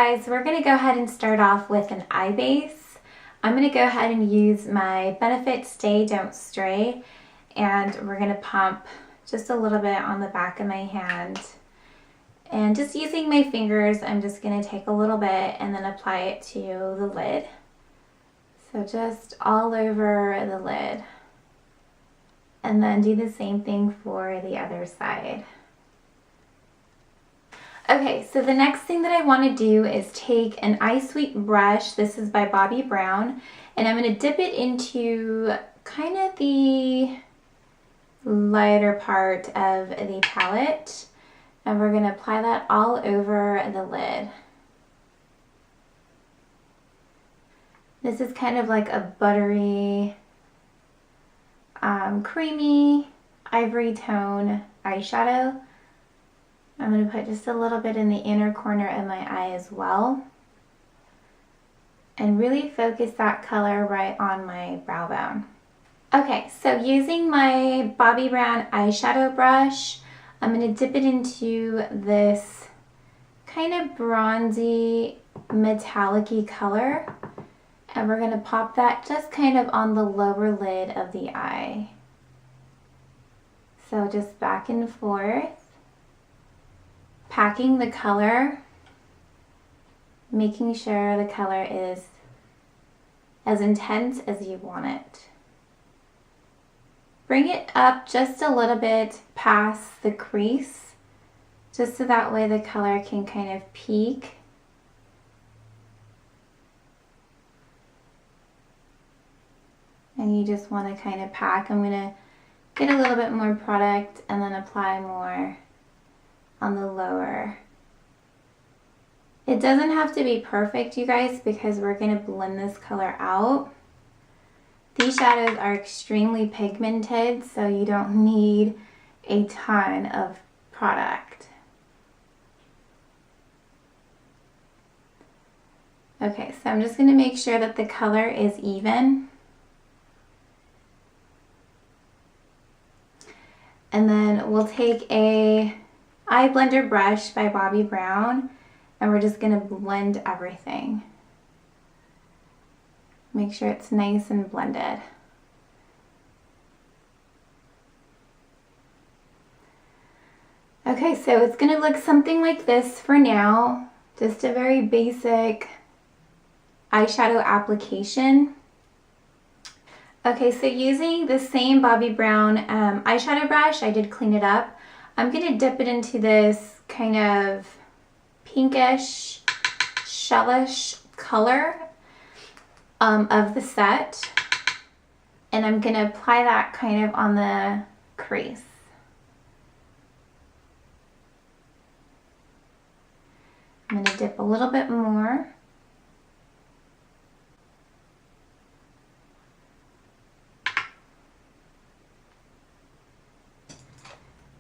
guys, we're going to go ahead and start off with an eye base. I'm going to go ahead and use my Benefit Stay Don't Stray, and we're going to pump just a little bit on the back of my hand. And just using my fingers, I'm just going to take a little bit and then apply it to the lid. So just all over the lid. And then do the same thing for the other side. Okay, so the next thing that I want to do is take an Eye Sweep brush. This is by Bobbi Brown, and I'm going to dip it into kind of the lighter part of the palette, and we're going to apply that all over the lid. This is kind of like a buttery, creamy ivory tone eyeshadow. I'm going to put just a little bit in the inner corner of my eye as well, and really focus that color right on my brow bone. Okay, so using my Bobbi Brown eyeshadow brush, I'm going to dip it into this kind of bronzy metallic-y color, and we're going to pop that just kind of on the lower lid of the eye. So just back and forth, packing the color, making sure the color is as intense as you want it. Bring it up just a little bit past the crease, just so that way the color can kind of peak. And you just want to kind of pack. I'm going to get a little bit more product and then apply more on the lower. It doesn't have to be perfect, you guys, because we're going to blend this color out. These shadows are extremely pigmented, so you don't need a ton of product. Okay, so I'm just going to make sure that the color is even. And then we'll take a eye blender brush by Bobbi Brown, and we're just going to blend everything. Make sure it's nice and blended. Okay, so it's going to look something like this for now. Just a very basic eyeshadow application. Okay, so using the same Bobbi Brown eyeshadow brush, I did clean it up. I'm going to dip it into this kind of pinkish, shellish color of the set. And I'm going to apply that kind of on the crease. I'm going to dip a little bit more.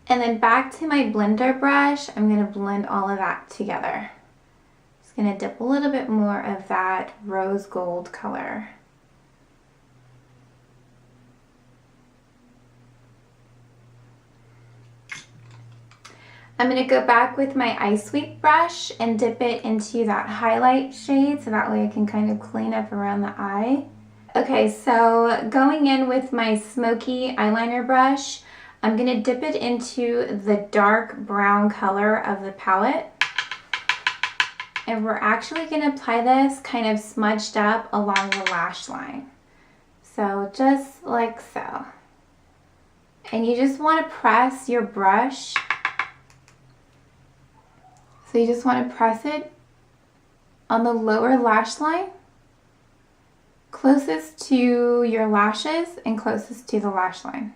And then back to my blender brush, I'm going to blend all of that together. Just going to dip a little bit more of that rose gold color. I'm going to go back with my Eye Sweep brush and dip it into that highlight shade, so that way I can kind of clean up around the eye. Okay, so going in with my Smokey eyeliner brush, I'm going to dip it into the dark brown color of the palette. And we're actually going to apply this kind of smudged up along the lash line. So just like so. And you just want to press your brush. So you just want to press it on the lower lash line, closest to your lashes and closest to the lash line.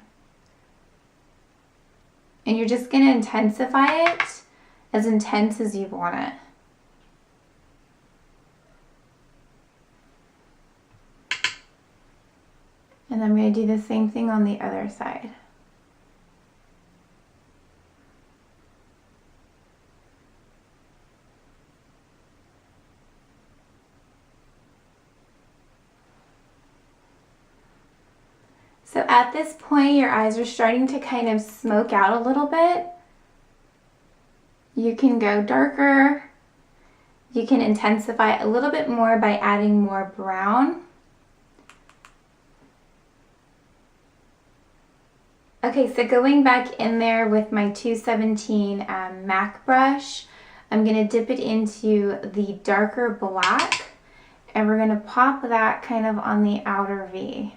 And you're just going to intensify it as intense as you want it. And I'm going to do the same thing on the other side. So at this point, your eyes are starting to kind of smoke out a little bit. You can go darker. You can intensify it a little bit more by adding more brown. Okay, so going back in there with my 217 MAC brush, I'm going to dip it into the darker black, and we're going to pop that kind of on the outer V.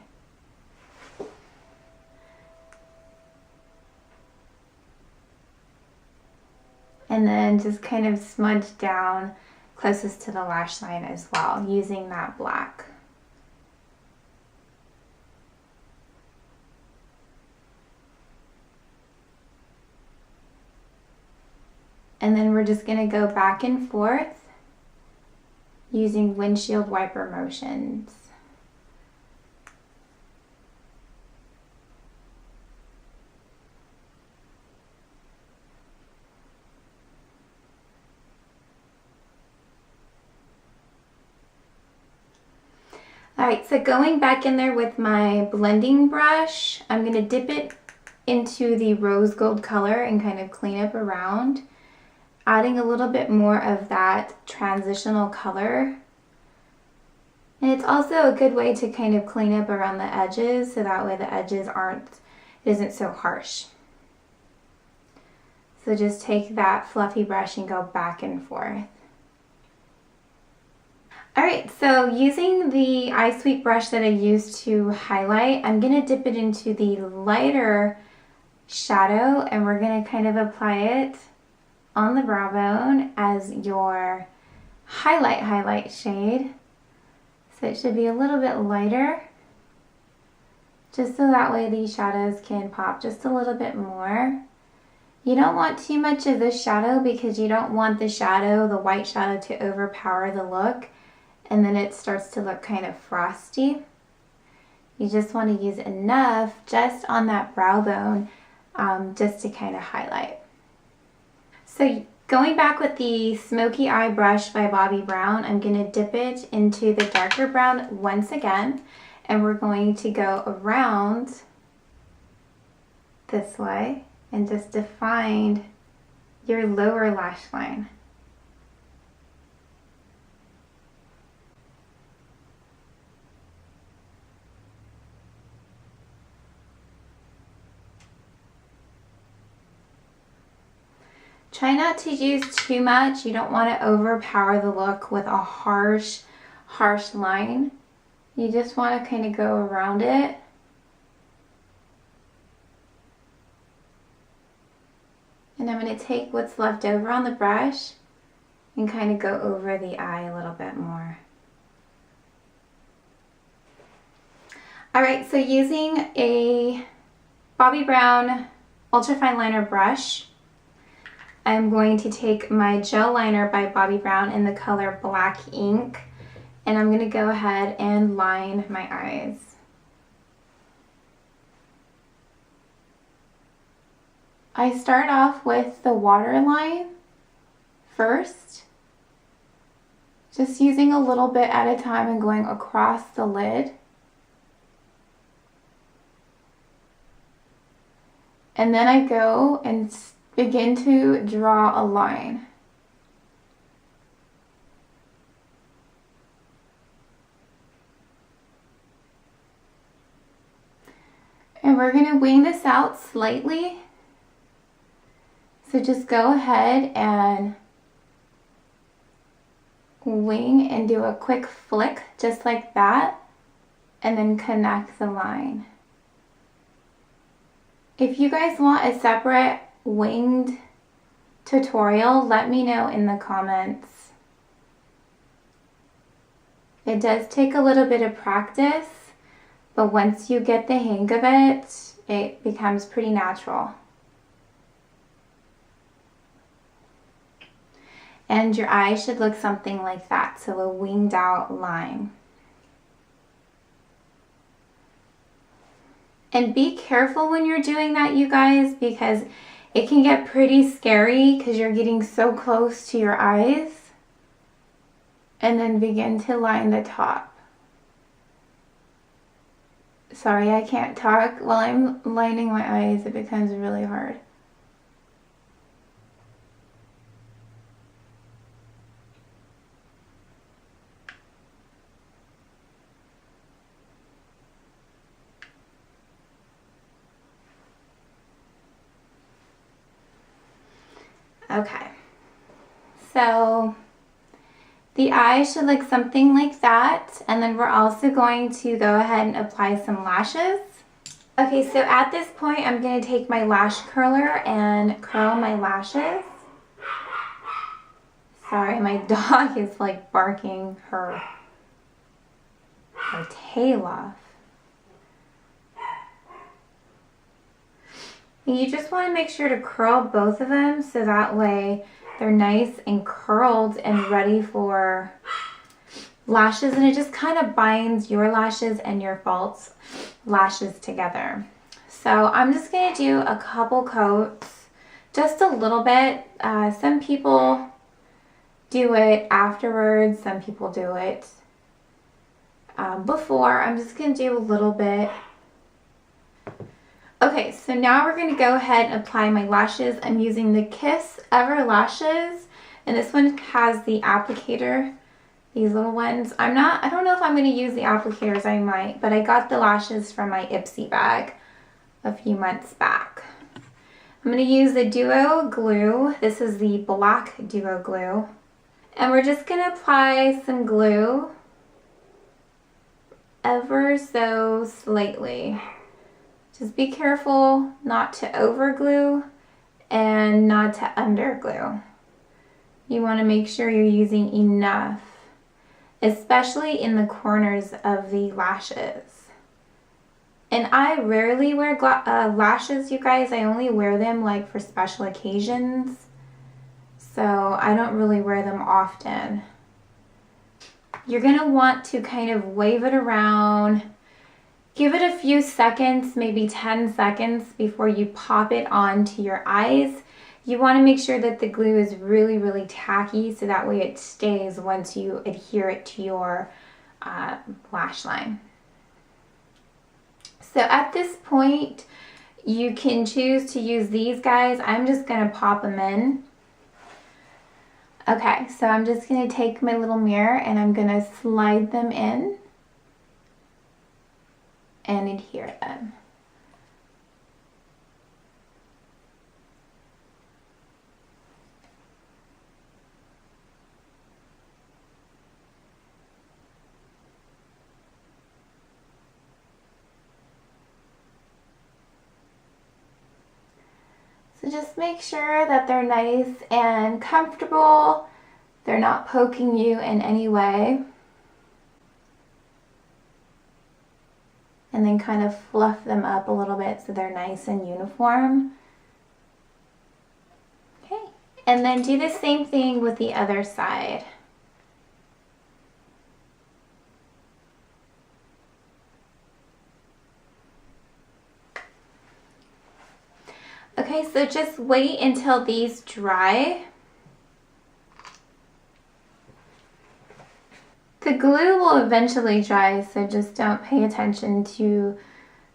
And then just kind of smudge down closest to the lash line as well, using that black. And then we're just going to go back and forth using windshield wiper motions. Alright, so going back in there with my blending brush, I'm going to dip it into the rose gold color and kind of clean up around, adding a little bit more of that transitional color. And it's also a good way to kind of clean up around the edges, so that way the edges isn't so harsh. So just take that fluffy brush and go back and forth. Alright, so using the eye sweep brush that I used to highlight, I'm going to dip it into the lighter shadow, and we're going to kind of apply it on the brow bone as your highlight shade. So it should be a little bit lighter, just so that way these shadows can pop just a little bit more. You don't want too much of this shadow because you don't want the shadow, the white shadow, to overpower the look, and then it starts to look kind of frosty. You just want to use enough just on that brow bone, just to kind of highlight. So going back with the Smoky Eye brush by Bobbi Brown, I'm going to dip it into the darker brown once again, and we're going to go around this way and just define your lower lash line. Try not to use too much. You don't want to overpower the look with a harsh line. You just want to kind of go around it. And I'm going to take what's left over on the brush and kind of go over the eye a little bit more. Alright, so using a Bobbi Brown Ultrafine Liner brush, I'm going to take my gel liner by Bobbi Brown in the color Black Ink, and I'm going to go ahead and line my eyes. I start off with the waterline first, just using a little bit at a time and going across the lid. And then I go and begin to draw a line. And we're going to wing this out slightly. So just go ahead and wing and do a quick flick just like that, and then connect the line. If you guys want a separate winged tutorial, let me know in the comments. It does take a little bit of practice, but once you get the hang of it, it becomes pretty natural. And your eye should look something like that, so a winged out line. And be careful when you're doing that, you guys, because it can get pretty scary because you're getting so close to your eyes. And then begin to line the top. Sorry, I can't talk. While I'm lining my eyes, it becomes really hard. Okay. So the eye should look something like that. And then we're also going to go ahead and apply some lashes. Okay, so at this point, I'm going to take my lash curler and curl my lashes. Sorry, my dog is like barking her tail off. And you just want to make sure to curl both of them so that way they're nice and curled and ready for lashes, and it just kind of binds your lashes and your false lashes together. So I'm just going to do a couple coats, just a little bit. Some people do it afterwards, some people do it before. I'm just going to do a little bit. Okay, so now we're going to go ahead and apply my lashes. I'm using the Kiss Ever Lashes, and this one has the applicator, these little ones. I don't know if I'm going to use the applicators, I might, but I got the lashes from my IPSY bag a few months back. I'm going to use the Duo Glue. This is the black Duo Glue. And we're just going to apply some glue ever so slightly. Just be careful not to over glue and not to under glue. You want to make sure you're using enough, especially in the corners of the lashes. And I rarely wear lashes, you guys. I only wear them like for special occasions. So I don't really wear them often. You're going to want to kind of wave it around. Give it a few seconds, maybe 10 seconds before you pop it onto your eyes. You want to make sure that the glue is really, really tacky so that way it stays once you adhere it to your lash line. So at this point, you can choose to use these guys. I'm just going to pop them in. Okay, so I'm just going to take my little mirror and I'm going to slide them in and adhere them. So just make sure that they're nice and comfortable. They're not poking you in any way. And then kind of fluff them up a little bit so they're nice and uniform. Okay, and then do the same thing with the other side. Okay, so just wait until these dry. The glue will eventually dry, so just don't pay attention to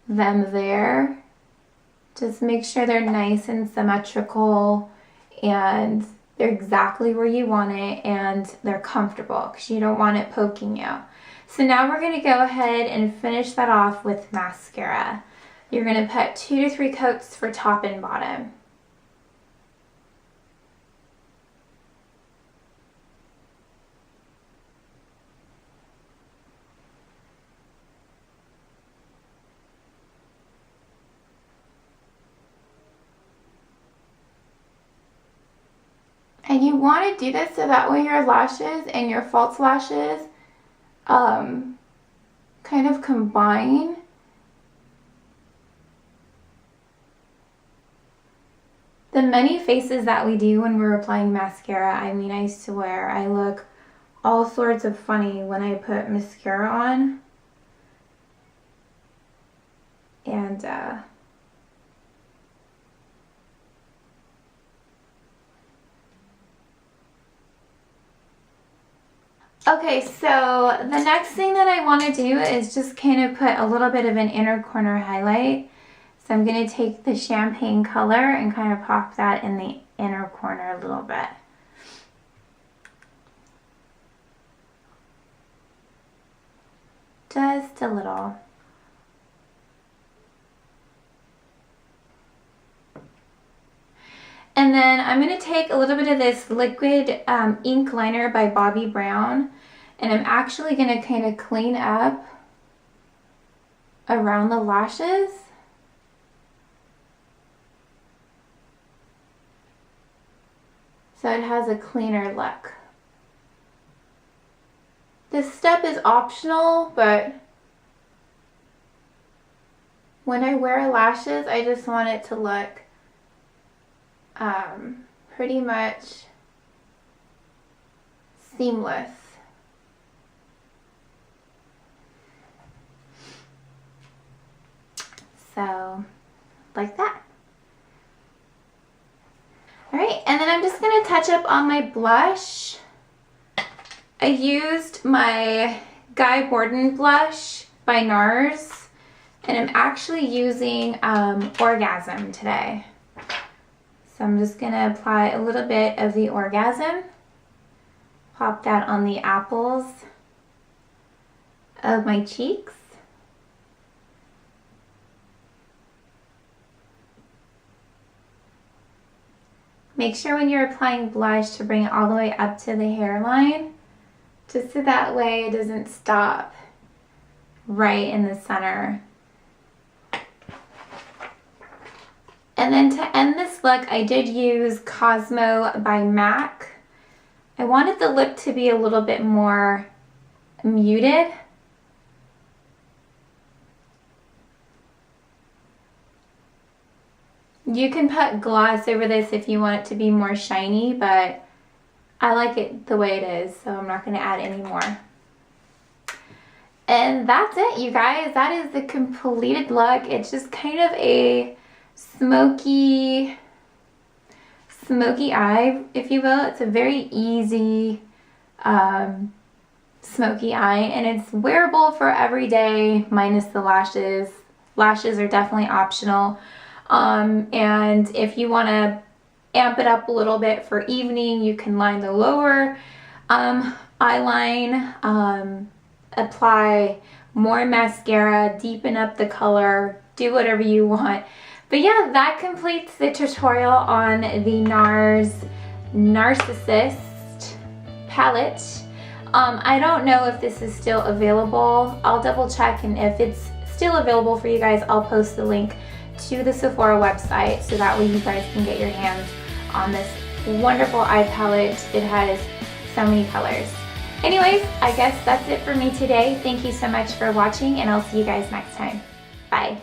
them there. Just make sure they're nice and symmetrical and they're exactly where you want it and they're comfortable because you don't want it poking you. So now we're going to go ahead and finish that off with mascara. You're going to put 2 to 3 coats for top and bottom. And you want to do this so that way your lashes and your false lashes kind of combine. The many faces that we do when we're applying mascara, I mean, I swear, I look all sorts of funny when I put mascara on. And, okay, so the next thing that I want to do is just kind of put a little bit of an inner corner highlight. So I'm going to take the champagne color and kind of pop that in the inner corner a little bit. Just a little. And then I'm going to take a little bit of this liquid ink liner by Bobbi Brown, and I'm actually going to kind of clean up around the lashes. So it has a cleaner look. This step is optional, but when I wear lashes, I just want it to look pretty much seamless. So, like that. Alright, and then I'm just going to touch up on my blush. I used my Guy Borden blush by NARS, and I'm actually using Orgasm today. So I'm just going to apply a little bit of the Orgasm, pop that on the apples of my cheeks. Make sure when you're applying blush to bring it all the way up to the hairline, just so that way it doesn't stop right in the center. And then to end this look, I did use Cosmo by MAC. I wanted the lip to be a little bit more muted. You can put gloss over this if you want it to be more shiny, but I like it the way it is, so I'm not going to add any more. And that's it, you guys. That is the completed look. It's just kind of a smoky eye, if you will. It's a very easy smoky eye, and it's wearable for every day minus the lashes. Lashes are definitely optional. And if you want to amp it up a little bit for evening, you can line the lower eyeline, apply more mascara, deepen up the color, do whatever you want. But yeah, that completes the tutorial on the NARS Narsissist palette. I don't know if this is still available. I'll double check, and if it's still available for you guys, I'll post the link to the Sephora website so that way you guys can get your hands on this wonderful eye palette. It has so many colors. Anyways, I guess that's it for me today. Thank you so much for watching, and I'll see you guys next time. Bye.